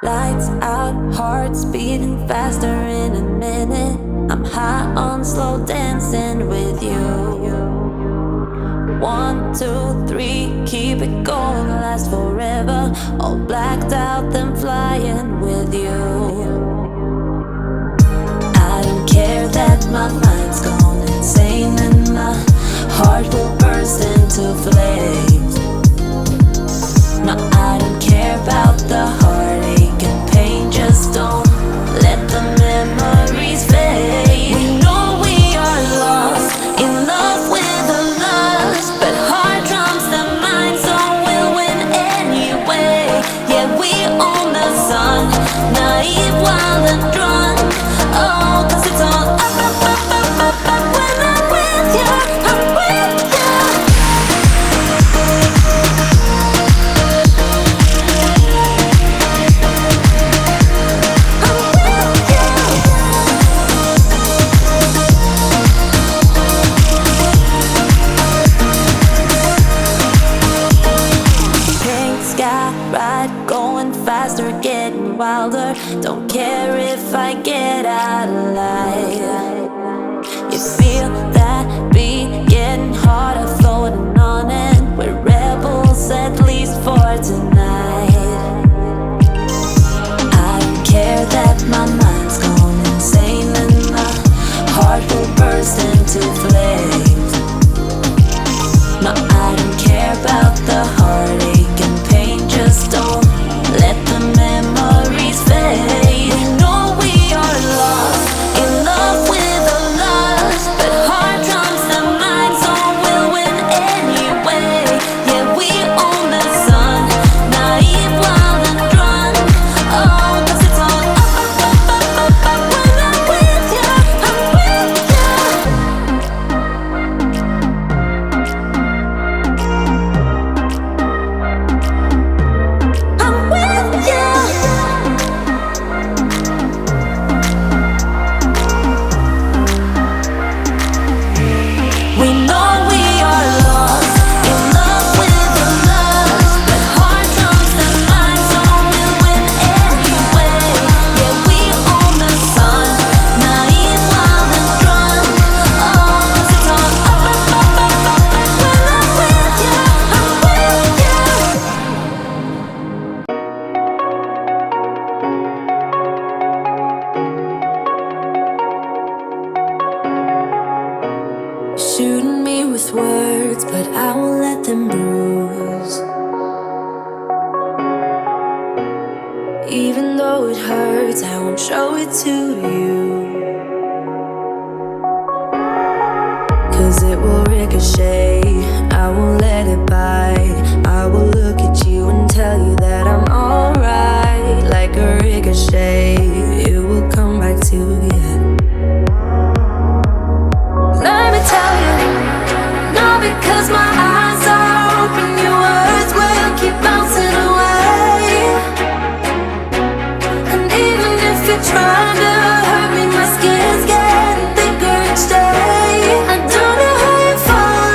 Lights out, hearts beating faster in a minute. I'm high on slow dancing with you. 1, 2, 3, keep it going, last forever. All blacked out, then flying with you. I don't care that my mind's gone insane and my heart will burst into flames. No, I don't care about the heartache and pain. Just don't let the memories fade. We know we are lost, in love with the lust, but heart trumps the mind, so we'll win anyway. Yeah, we own the sun, naive, wild and drunk. Oh, 'cause it's all up when I'm with you, I'm with you. Faster, getting wilder. Don't care if I get out alive. You feel that beat getting harder, floating on it. We're rebels, at least for tonight. I don't care that my mind's gone insane and my heart will burst into flames. No, I don't care about the heartache and pain. Just don't let the memories fade. We know we are lost, in love with the lust, but heart trumps the mind, so we'll win anyway. Yeah, we own the sun, naive, wild and drunk. Oh, 'cause it's all up when I'm with you, I'm with you. I'm with you. We know we are lost, in love with the lust, but heart trumps the mind, so we'll win anyway. Yeah, we own the sun, naive, wild and drunk. Oh, 'cause it's all when I'm with you, I'm with you. Shooting me with words, but I won't let them bruise. Even though it hurts, I won't show it to you. 'Cause it will ricochet, I won't let it bite. I will look at you and tell you that I'm alright. Like a ricochet, it will come back to you. Let me tell you, not because my eyes are open, your words will keep bouncing away. And even if you're trying to hurt me, my skin's getting thicker each day. I don't know how you fall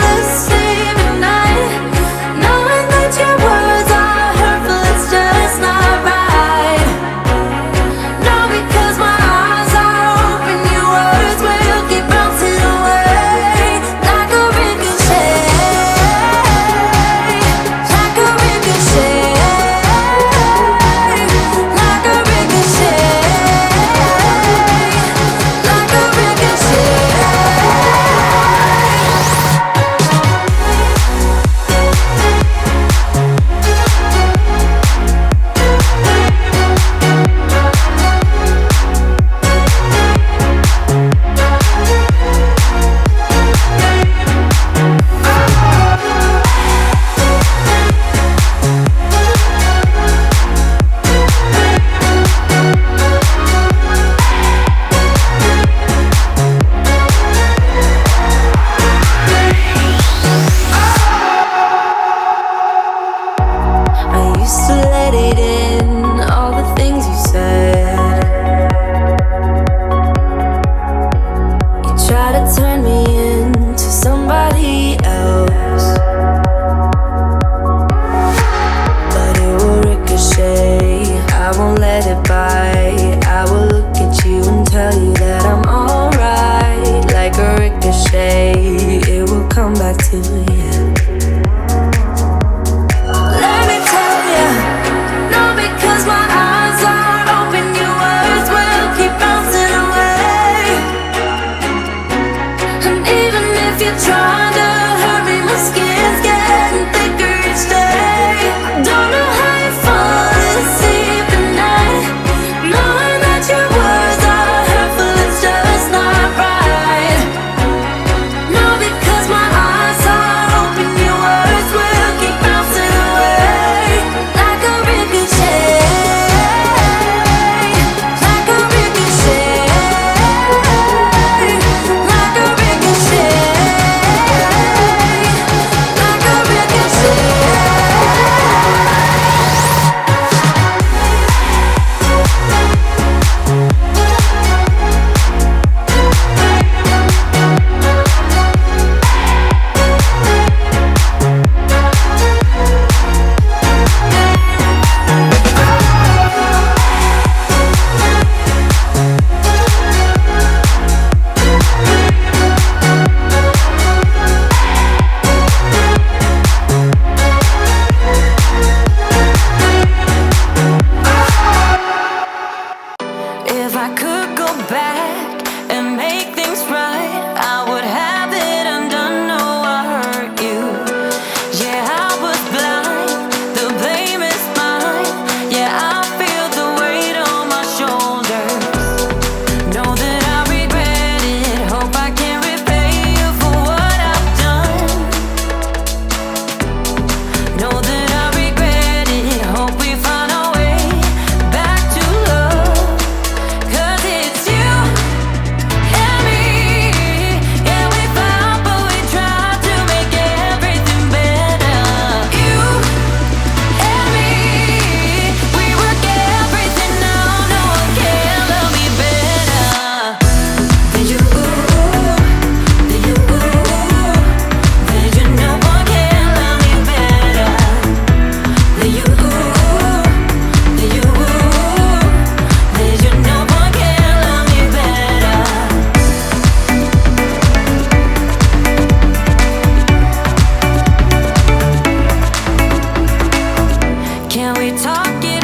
we talking